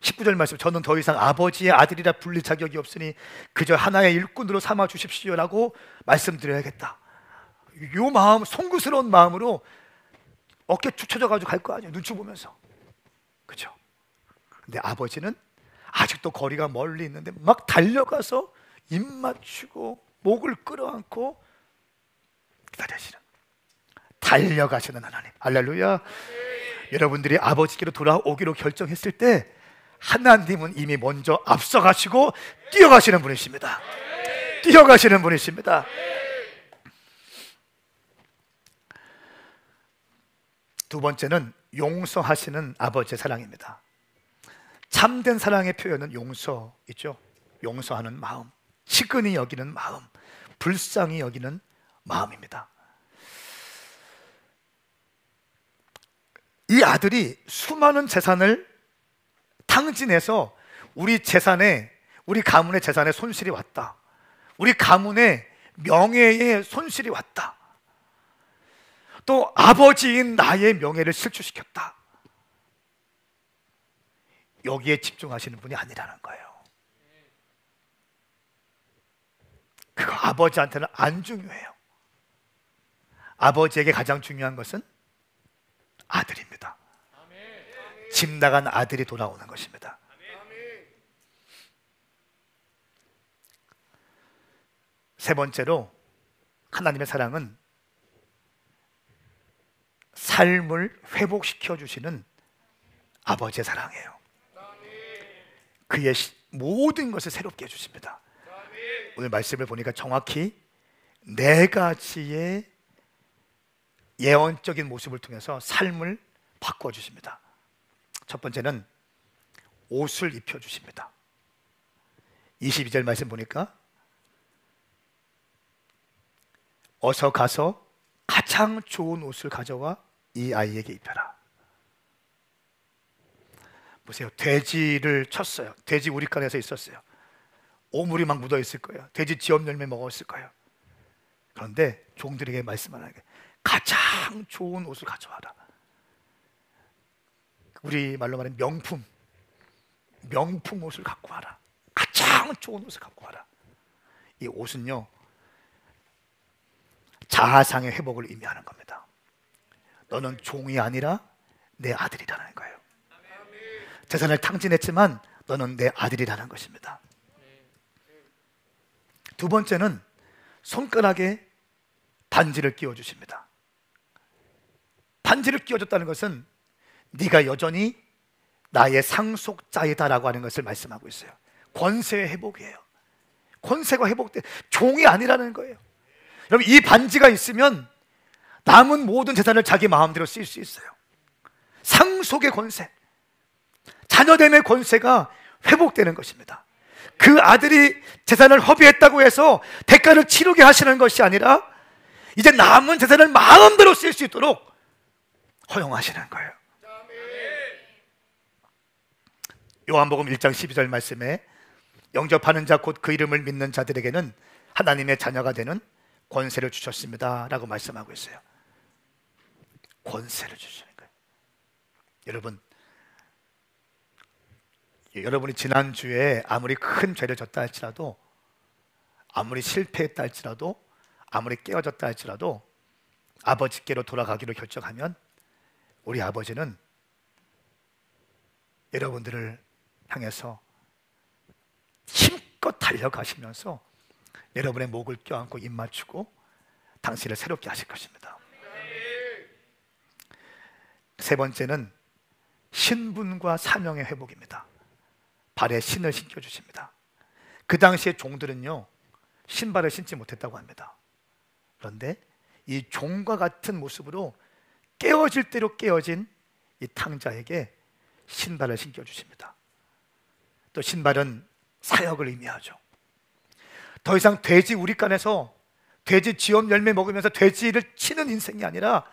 19절 말씀, 저는 더 이상 아버지의 아들이라 불릴 자격이 없으니 그저 하나의 일꾼으로 삼아 주십시오라고 말씀드려야겠다. 요 마음, 송구스러운 마음으로 어깨 축 처져가지고 갈 거 아니에요. 눈치 보면서. 그죠? 근데 아버지는 아직도 거리가 멀리 있는데 막 달려가서 입 맞추고 목을 끌어안고 기다리시는, 달려가시는 하나님. 할렐루야. 여러분들이 아버지께로 돌아오기로 결정했을 때 하나님은 이미 먼저 앞서가시고 뛰어가시는 분이십니다. 뛰어가시는 분이십니다. 두 번째는 용서하시는 아버지의 사랑입니다. 참된 사랑의 표현은 용서이죠. 용서하는 마음, 치근히 여기는 마음, 불쌍히 여기는 마음입니다. 이 아들이 수많은 재산을 탕진해서 우리 가문의 재산에 손실이 왔다. 우리 가문의 명예에 손실이 왔다. 또 아버지인 나의 명예를 실추시켰다. 여기에 집중하시는 분이 아니라는 거예요. 그거 아버지한테는 안 중요해요. 아버지에게 가장 중요한 것은 아들입니다. 집 나간 아들이 돌아오는 것입니다. 세 번째로 하나님의 사랑은 삶을 회복시켜 주시는 아버지의 사랑이에요. 그의 모든 것을 새롭게 해주십니다. 오늘 말씀을 보니까 정확히 네 가지의 예언적인 모습을 통해서 삶을 바꾸어 주십니다. 첫 번째는 옷을 입혀 주십니다. 22절 말씀 보니까 어서 가서 가장 좋은 옷을 가져와 이 아이에게 입혀라. 보세요. 돼지를 쳤어요. 돼지 우리간에서 있었어요. 오물이 막 묻어 있을 거예요. 돼지 지엄 열매 먹었을 거예요. 그런데 종들에게 말씀하는 게 가장 좋은 옷을 가져와라. 우리 말로 말하면 명품 옷을 갖고 와라. 가장 좋은 옷을 갖고 와라. 이 옷은요, 자아상의 회복을 의미하는 겁니다. 너는 종이 아니라 내 아들이라는 거예요. 재산을 탕진했지만 너는 내 아들이라는 것입니다. 두 번째는 손가락에 반지를 끼워주십니다. 반지를 끼워줬다는 것은 네가 여전히 나의 상속자이다라고 하는 것을 말씀하고 있어요. 권세의 회복이에요. 권세가 회복돼 종이 아니라는 거예요. 여러분, 이 반지가 있으면 남은 모든 재산을 자기 마음대로 쓸 수 있어요. 상속의 권세, 자녀됨의 권세가 회복되는 것입니다. 그 아들이 재산을 허비했다고 해서 대가를 치르게 하시는 것이 아니라 이제 남은 재산을 마음대로 쓸 수 있도록 허용하시는 거예요. 요한복음 1장 12절 말씀에 영접하는 자 곧 그 이름을 믿는 자들에게는 하나님의 자녀가 되는 권세를 주셨습니다 라고 말씀하고 있어요. 권세를 주시는 거예요. 여러분이 지난주에 아무리 큰 죄를 졌다 할지라도, 아무리 실패했다 할지라도, 아무리 깨어졌다 할지라도 아버지께로 돌아가기로 결정하면 우리 아버지는 여러분들을 향해서 힘껏 달려가시면서 여러분의 목을 껴안고 입 맞추고 당신을 새롭게 하실 것입니다. 세 번째는 신분과 사명의 회복입니다. 발에 신을 신겨주십니다. 그 당시에 종들은요, 신발을 신지 못했다고 합니다. 그런데 이 종과 같은 모습으로 깨어질 대로 깨어진 이 탕자에게 신발을 신겨주십니다. 또 신발은 사역을 의미하죠. 더 이상 돼지 우리간에서 돼지 지엄 열매 먹으면서 돼지를 치는 인생이 아니라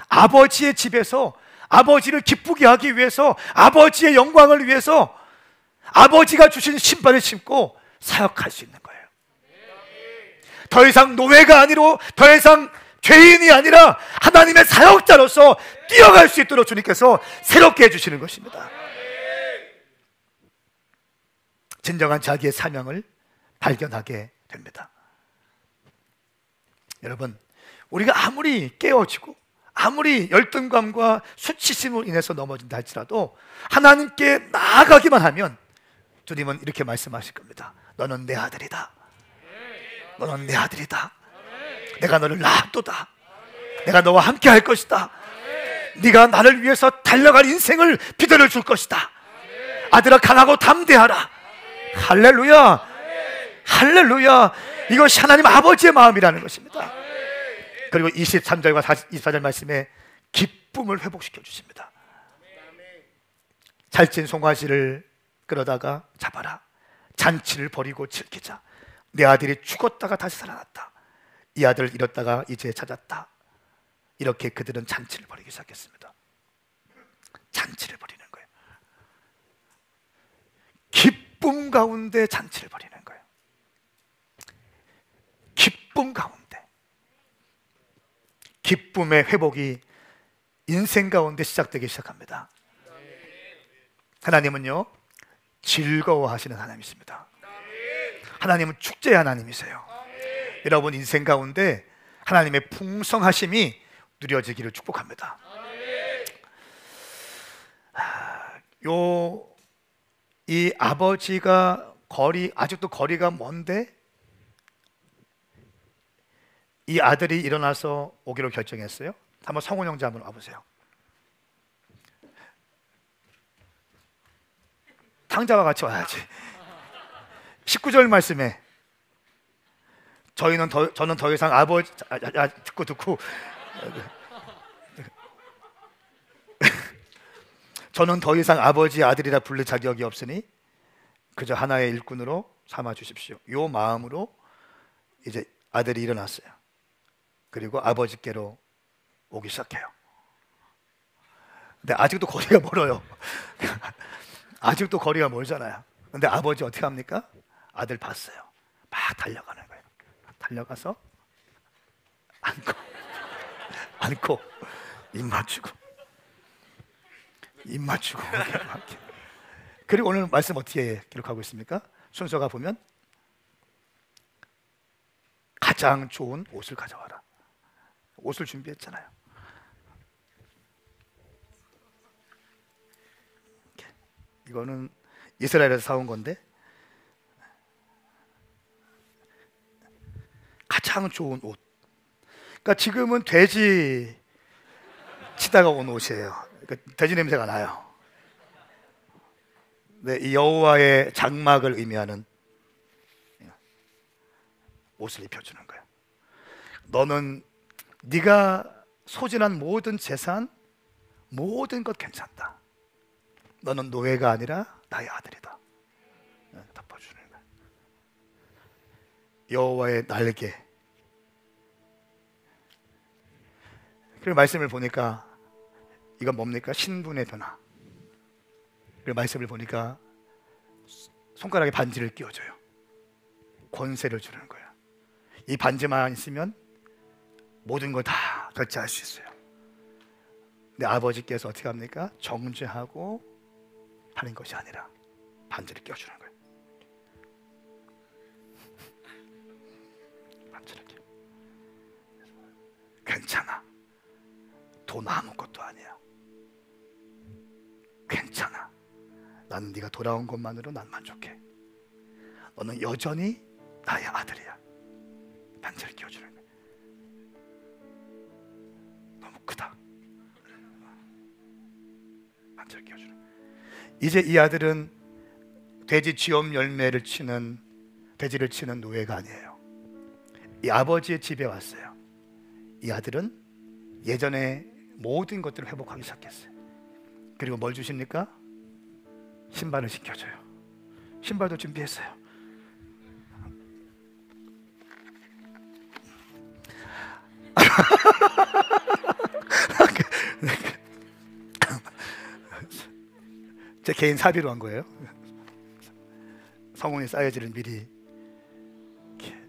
아버지의 집에서 아버지를 기쁘게 하기 위해서, 아버지의 영광을 위해서 아버지가 주신 신발을 신고 사역할 수 있는 거예요. 더 이상 노예가 아니로, 더 이상 죄인이 아니라 하나님의 사역자로서 뛰어갈 수 있도록 주님께서 새롭게 해주시는 것입니다. 진정한 자기의 사명을 발견하게 됩니다. 여러분, 우리가 아무리 깨어지고 아무리 열등감과 수치심으로 인해서 넘어진다 할지라도 하나님께 나아가기만 하면 주님은 이렇게 말씀하실 겁니다. 너는 내 아들이다. 너는 내 아들이다. 내가 너를 낳았도다. 내가 너와 함께 할 것이다. 네가 나를 위해서 달려갈 인생을 비전을 줄 것이다. 아들아, 강하고 담대하라. 할렐루야, 할렐루야. 이것이 하나님 아버지의 마음이라는 것입니다. 그리고 23절과 24절 말씀에 기쁨을 회복시켜 주십니다. 살찐 송아지를 끌어다가 잡아라. 잔치를 벌이고 즐기자. 내 아들이 죽었다가 다시 살아났다. 이 아들을 잃었다가 이제 찾았다. 이렇게 그들은 잔치를 벌이기 시작했습니다. 잔치를 벌이는 거예요. 기쁨 가운데 잔치를 벌이는 거예요. 기쁨 가운데. 기쁨의 회복이 인생 가운데 시작되기 시작합니다. 하나님은요, 즐거워하시는 하나님이십니다. 하나님은 축제의 하나님이세요. 여러분 인생 가운데 하나님의 풍성하심이 누려지기를 축복합니다. 이 아버지가 아직도 거리가 먼데 이 아들이 일어나서 오기로 결정했어요. 한번 성훈 형제 한번 와보세요. 탕자와 같이 와야지. 19절 말씀에 저는 더 이상 아버지 듣고 저는 더 이상 아버지의 아들이라 부를 자격이 없으니 그저 하나의 일꾼으로 삼아 주십시오. 요 마음으로 이제 아들이 일어났어요. 그리고 아버지께로 오기 시작해요. 근데 아직도 거리가 멀어요. 아직도 거리가 멀잖아요. 근데 아버지 어떻게 합니까? 아들 봤어요. 막 달려가는 거예요. 달려가서 안고 입 맞추고 그리고 오늘 말씀 어떻게 기록하고 있습니까? 순서가 보면 가장 좋은 옷을 가져와라. 옷을 준비했잖아요. 이거는 이스라엘에서 사온 건데 가장 좋은 옷. 그러니까 지금은 돼지 치다가 온 옷이에요. 그러니까 돼지 냄새가 나요. 네, 이 여호와의 장막을 의미하는 옷을 입혀주는 거예요. 너는 네가 소진한 모든 재산, 모든 것 괜찮다. 너는 노예가 아니라 나의 아들이다. 덮어주는 거예요. 여호와의 날개. 그리고 말씀을 보니까 이건 뭡니까? 신분의 변화. 그리고 말씀을 보니까 손가락에 반지를 끼워줘요. 권세를 주는 거예요. 이 반지만 있으면 모든 걸 다 결제할 수 있어요. 근데 아버지께서 어떻게 합니까? 정죄하고 하는 것이 아니라 반지를 끼워주는 거예요. 반지를 끼워. 괜찮아. 돈 아무것도 아니야. 괜찮아. 나는 네가 돌아온 것만으로 난 만족해. 너는 여전히 나의 아들이야. 반지를 끼워주는 거야. 너무 크다. 반지를 끼워주는 거야. 이제 이 아들은 돼지 쥐엄 열매를 치는, 돼지를 치는 노예가 아니에요. 이 아버지의 집에 왔어요. 이 아들은 예전에 모든 것들을 회복하기 시작했어요. 그리고 뭘 주십니까? 신발을 시켜줘요. 신발도 준비했어요. 제 개인 사비로 한 거예요. 성훈이 사이즈를 미리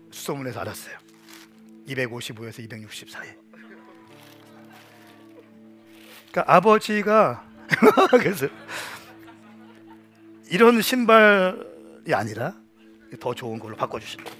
수소문해서 알았어요. 255에서 260 사이. 그러니까 아버지가 그래서 이런 신발이 아니라 더 좋은 걸로 바꿔주신다.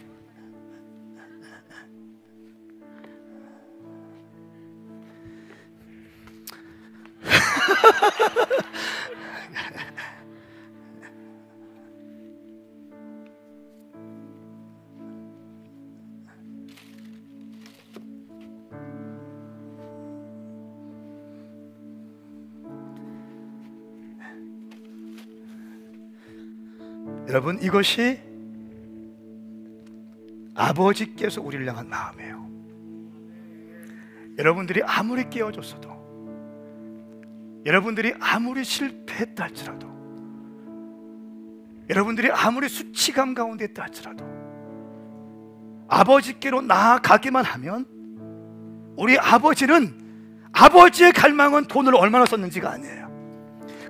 여러분, 이것이 아버지께서 우리를 향한 마음이에요. 여러분들이 아무리 깨어졌어도, 여러분들이 아무리 실패했다 할지라도, 여러분들이 아무리 수치감 가운데 있다 할지라도 아버지께로 나아가기만 하면, 우리 아버지는, 아버지의 갈망은 돈을 얼마나 썼는지가 아니에요.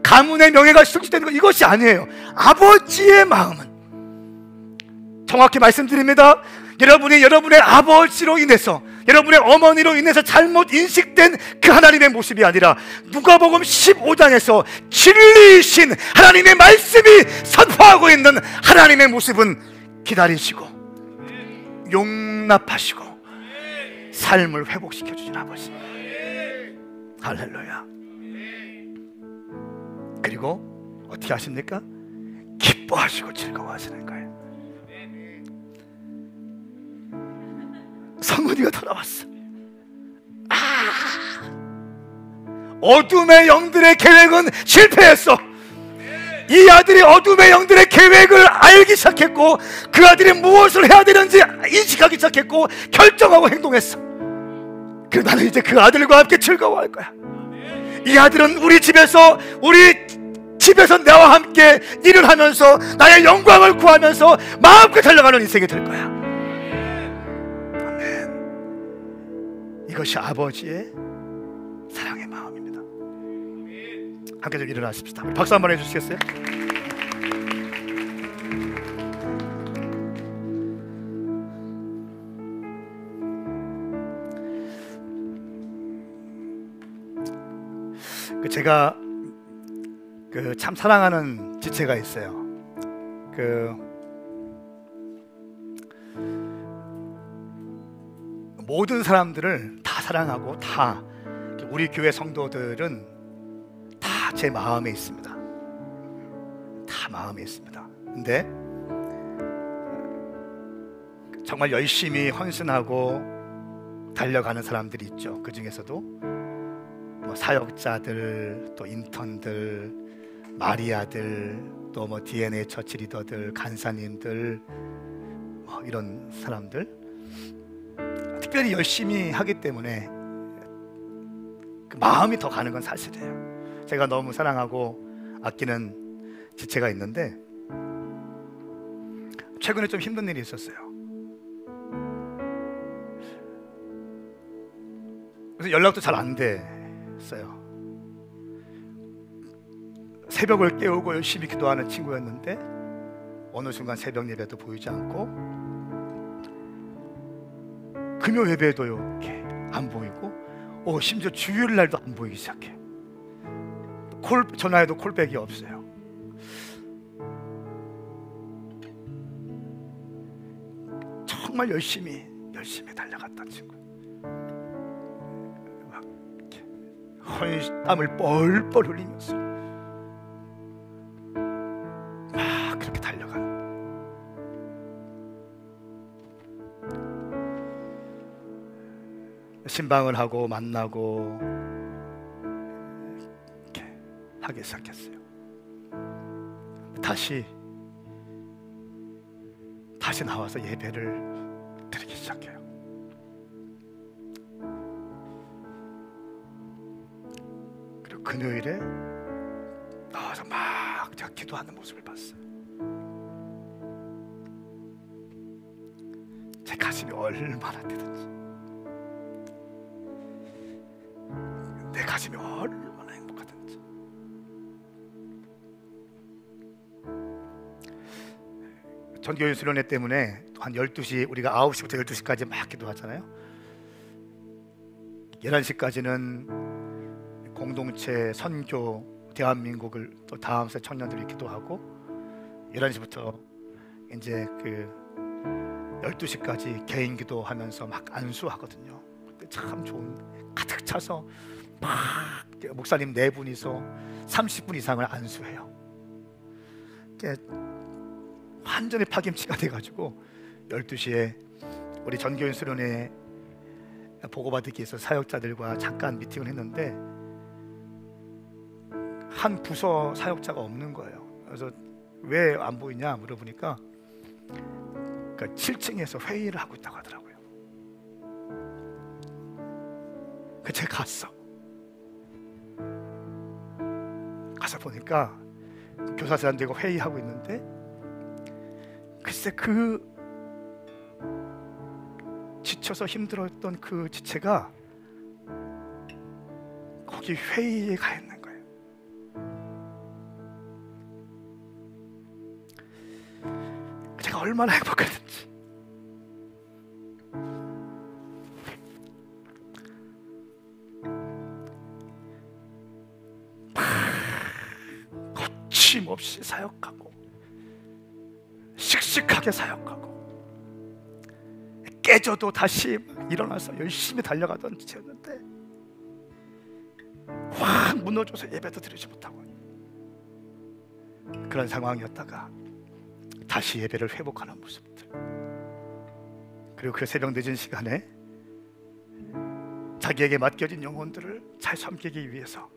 가문의 명예가 실추되는 것, 이것이 아니에요. 아버지의 마음은, 정확히 말씀드립니다, 여러분의 아버지로 인해서, 여러분의 어머니로 인해서 잘못 인식된 그 하나님의 모습이 아니라 누가복음 15장에서 진리이신 하나님의 말씀이 선포하고 있는 하나님의 모습은 기다리시고 용납하시고 삶을 회복시켜 주신 아버지. 할렐루야. 그리고 어떻게 하십니까? 기뻐하시고 즐거워하시는 거예요. 성은이가 돌아왔어. 어둠의 영들의 계획은 실패했어. 이 아들이 어둠의 영들의 계획을 알기 시작했고, 그 아들이 무엇을 해야 되는지 인식하기 시작했고 결정하고 행동했어. 그래서 나는 이제 그 아들과 함께 즐거워할 거야. 이 아들은 우리 집에서 나와 함께 일을 하면서 나의 영광을 구하면서 마음껏 달려가는 인생이 될 거야. 아멘. 이것이 아버지의 사랑의 마음입니다. 함께 좀 일어나십시다. 박수 한번 해주시겠어요? 제가 참 사랑하는 지체가 있어요. 모든 사람들을 다 사랑하고 다 우리 교회 성도들은 다 제 마음에 있습니다. 다 마음에 있습니다. 근데 정말 열심히 헌신하고 달려가는 사람들이 있죠. 그 중에서도 뭐 사역자들, 또 인턴들, 마리아들, 또 뭐 DNA 처치 리더들, 간사님들, 뭐 이런 사람들 특별히 열심히 하기 때문에 그 마음이 더 가는 건 사실이에요. 제가 너무 사랑하고 아끼는 지체가 있는데 최근에 좀 힘든 일이 있었어요. 그래서 연락도 잘 안 됐어요. 새벽을 깨우고 열심히 기도하는 친구였는데 어느 순간 새벽 예배도 보이지 않고 금요 예배도 이렇게 안 보이고 심지어 주일 날도 안 보이기 시작해. 전화해도 콜백이 없어요. 정말 열심히 달려갔던 친구. 막 땀을 뻘뻘 흘리면서 막 그렇게 달려가는. 신방을 하고 만나고 이렇게 하기 시작했어요. 다시 나와서 예배를 드리기 시작해요. 그리고 금요일에 나와서 막 제가 기도하는 모습을 봤어요. 제 가슴이 얼마나 뛰든지, 내 가슴이 얼마나 행복하든지. 전교연 수련회 때문에 한 12시, 우리가 9시부터 12시까지 막 기도하잖아요. 11시까지는 공동체 선교 대한민국을 또 다음 세 청년들이 기도하고 11시부터 이제 12시까지 개인 기도하면서 막 안수하거든요. 근데 참 좋은, 가득 차서 막 목사님 4분이서 30분 이상을 안수해요. 완전히 파김치가 돼가지고 12시에 우리 전교인 수련회 보고받기 위해서 사역자들과 잠깐 미팅을 했는데 한 부서 사역자가 없는 거예요. 그래서 왜 안 보이냐 물어보니까 7층에서 회의를 하고 있다고 하더라고요. 제가 가서 보니까 교사 사람들과 회의하고 있는데 글쎄 지쳐서 힘들었던 그 지체가 거기 회의에 가 있는 거예요. 제가 얼마나 행복했는지. 거침없이 사역하고 씩씩하게 사역하고 깨져도 다시 일어나서 열심히 달려가던 지체였는데 확 무너져서 예배도 드리지 못하고 그런 상황이었다가 다시 예배를 회복하는 모습들, 그리고 그 새벽 늦은 시간에 자기에게 맡겨진 영혼들을 잘 섬기기 위해서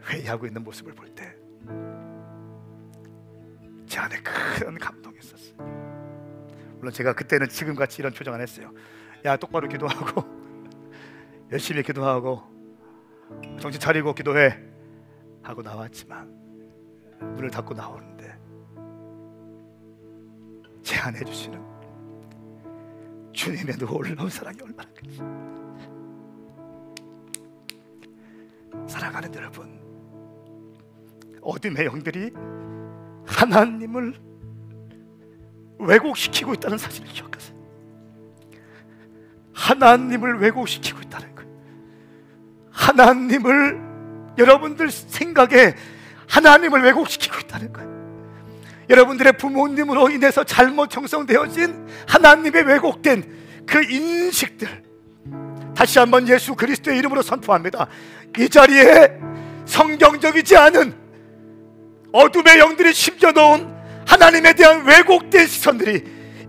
회의하고 있는 모습을 볼 때 제 안에 큰 감동이 있었어요. 물론 제가 그때는 지금같이 이런 표정 안 했어요. 야, 똑바로 기도하고 열심히 기도하고 정신 차리고 기도해 하고 나왔지만 문을 닫고 나오는데 제 안에 주시는 주님의 놀라운 사랑이 얼마나 큰지. 사랑하는 여러분, 어둠의 영들이 하나님을 왜곡시키고 있다는 사실을 기억하세요. 하나님을 왜곡시키고 있다는 거예요. 하나님을, 여러분들 생각에 하나님을 왜곡시키고 있다는 거예요. 여러분들의 부모님으로 인해서 잘못 형성되어진 하나님의 왜곡된 그 인식들, 다시 한번 예수 그리스도의 이름으로 선포합니다. 이 자리에 성경적이지 않은 어둠의 영들이 심겨놓은 하나님에 대한 왜곡된 시선들이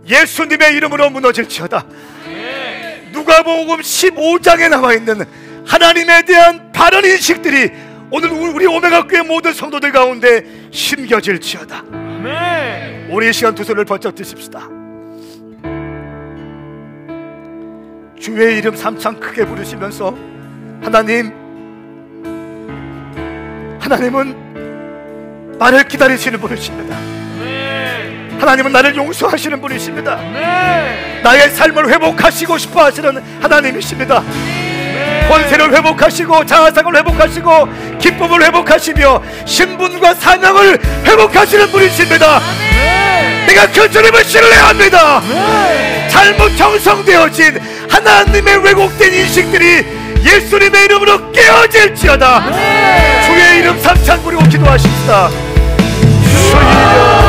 예수님의 이름으로 무너질지어다. 누가복음 15장에 나와있는 하나님에 대한 바른 인식들이 오늘 우리 오메가 교회 모든 성도들 가운데 심겨질지어다. 우리 이 시간 두 손을 번쩍 드십시다. 주의 이름 3참 크게 부르시면서 하나님은 나를 기다리시는 분이십니다. 하나님은 나를 용서하시는 분이십니다. 나의 삶을 회복하시고 싶어 하시는 하나님이십니다. 권세를 회복하시고 자아상을 회복하시고 기쁨을 회복하시며 신분과 사명을 회복하시는 분이십니다. 내가 그 주님을 신뢰합니다. 잘못 형성되어진 하나님의 왜곡된 인식들이 예수님의 이름으로 깨어질지어다. 주의 이름 삼창 부리고 기도하십시다. 주여